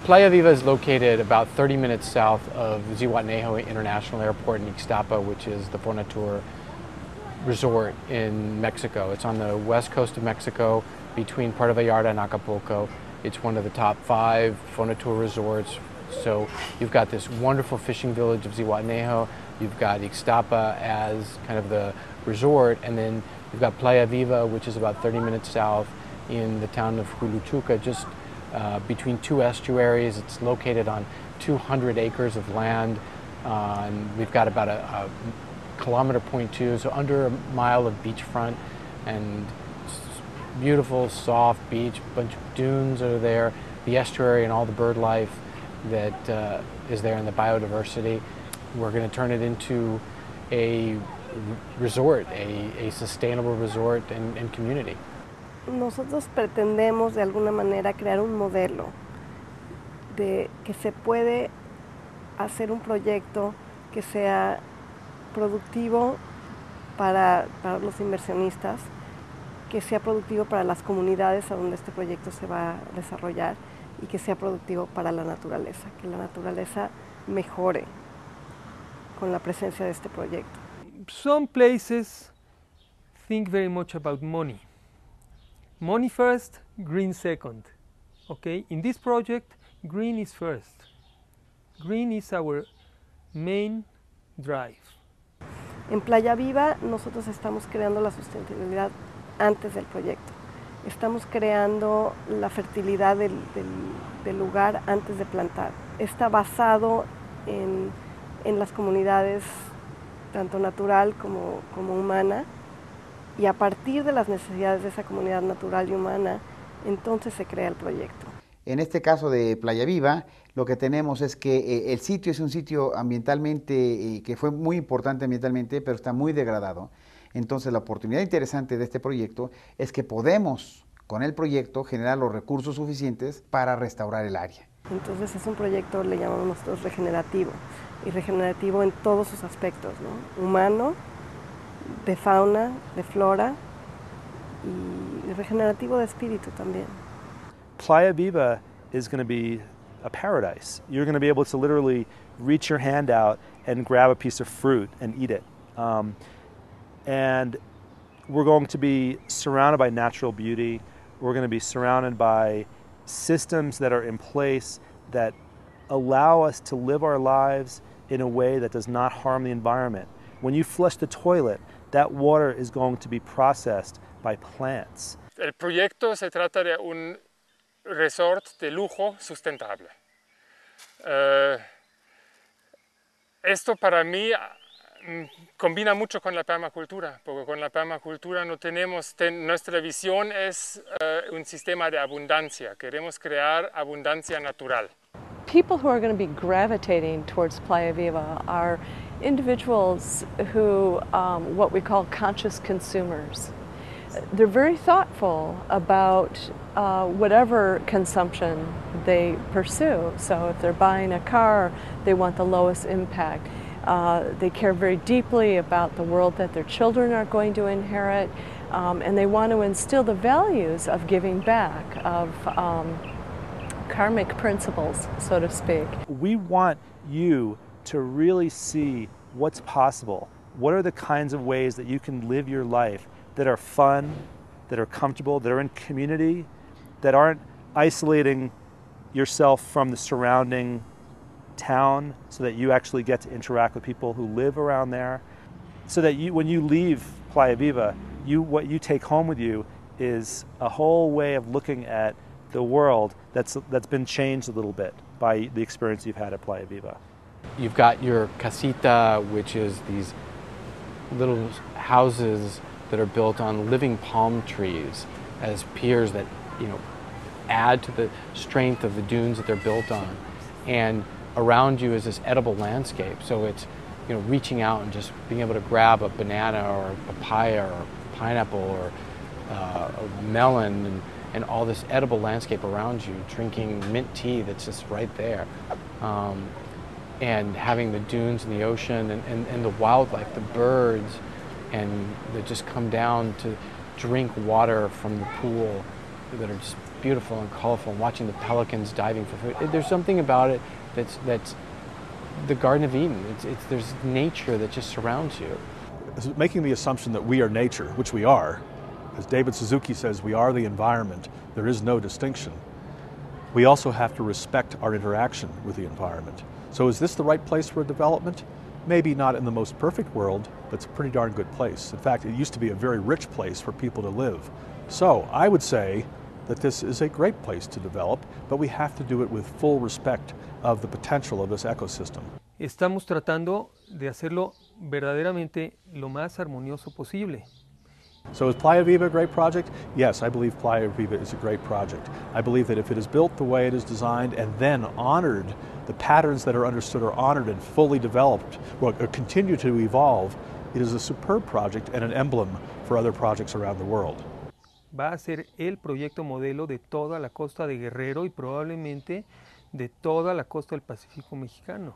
Playa Viva is located about 30 minutes south of Zihuatanejo International Airport in Ixtapa, which is the Fonatur resort in Mexico. It's on the west coast of Mexico between Puerto Vallarta and Acapulco. It's one of the top 5 Fonatur resorts. So you've got this wonderful fishing village of Zihuatanejo, you've got Ixtapa as kind of the resort, and then you've got Playa Viva, which is about 30 minutes south in the town of Huiluchuca, just between 2 estuaries. It's located on 200 acres of land. And we've got about a kilometer 0.2, so under a mile of beachfront, and beautiful, soft beach, bunch of dunes are there, the estuary and all the bird life that is there, and the biodiversity. We're going to turn it into a resort, a sustainable resort and community. Nosotros pretendemos de alguna manera crear un modelo de que se puede hacer un proyecto que sea productivo para los inversionistas, que sea productivo para las comunidades a donde este proyecto se va a desarrollar y que sea productivo para la naturaleza, que la naturaleza mejore con la presencia de este proyecto. Some places think very much about money. Money first, green second. Okay? In this project, green is first. Green is our main drive. En Playa Viva nosotros estamos creando la sustentabilidad antes del proyecto. Estamos creando la fertilidad del lugar antes de plantar. Está basado en las comunidades, tanto natural como humana, y a partir de las necesidades de esa comunidad natural y humana, entonces se crea el proyecto. En este caso de Playa Viva, lo que tenemos es que el sitio es un sitio ambientalmente, que fue muy importante ambientalmente, pero está muy degradado. Entonces la oportunidad interesante de este proyecto es que podemos, con el proyecto, generar los recursos suficientes para restaurar el área. Entonces es un proyecto, le llamamos nosotros regenerativo, y regenerativo en todos sus aspectos, ¿no? Humano, de fauna, de flora, y regenerativo de espíritu también. Playa Viva is going to be a paradise. You're going to be able to literally reach your hand out and grab a piece of fruit and eat it. And we're going to be surrounded by natural beauty. We're going to be surrounded by systems that are in place that allow us to live our lives in a way that does not harm the environment. When you flush the toilet, that water is going to be processed by plants. El proyecto se trata de un resort de lujo sustentable. Esto para mí combina mucho con la permacultura, porque con la permacultura no tenemos, nuestra visión es un sistema de abundancia. Queremos crear abundancia natural. People who are going to be gravitating towards Playa Viva are individuals who, what we call conscious consumers. They're very thoughtful about whatever consumption they pursue. So if they're buying a car, they want the lowest impact. They care very deeply about the world that their children are going to inherit, and they want to instill the values of giving back, of karmic principles, so to speak. We want you to really see what's possible. What are the kinds of ways that you can live your life that are fun, that are comfortable, that are in community, that aren't isolating yourself from the surrounding town, so that you actually get to interact with people who live around there, so that you, when you leave Playa Viva, what you take home with you is a whole way of looking at the world that's been changed a little bit by the experience you've had at Playa Viva. You've got your casita, which is these little houses that are built on living palm trees as piers that, you know, add to the strength of the dunes that they're built on. And around you is this edible landscape. So it's, you know, reaching out and just being able to grab a banana or a papaya or a pineapple or a melon and all this edible landscape around you, drinking mint tea that's just right there. And having the dunes and the ocean and the wildlife, the birds, and that just come down to drink water from the pool that are just beautiful and colorful, and watching the pelicans diving for food. There's something about it that's the Garden of Eden. There's nature that just surrounds you. Making the assumption that we are nature, which we are, as David Suzuki says, we are the environment, there is no distinction. We also have to respect our interaction with the environment. So is this the right place for a development? Maybe not in the most perfect world, but it's a pretty darn good place. In fact, it used to be a very rich place for people to live. So I would say that this is a great place to develop, but we have to do it with full respect of the potential of this ecosystem. Estamos tratando de hacerlo verdaderamente lo más armonioso posible. So is Playa Viva a great project? Yes, I believe Playa Viva is a great project. I believe that if it is built the way it is designed and then honored, the patterns that are understood are honored and fully developed, or continue to evolve, it is a superb project and an emblem for other projects around the world. Va a ser el proyecto modelo de toda la costa de Guerrero y probablemente de toda la costa del Pacífico mexicano.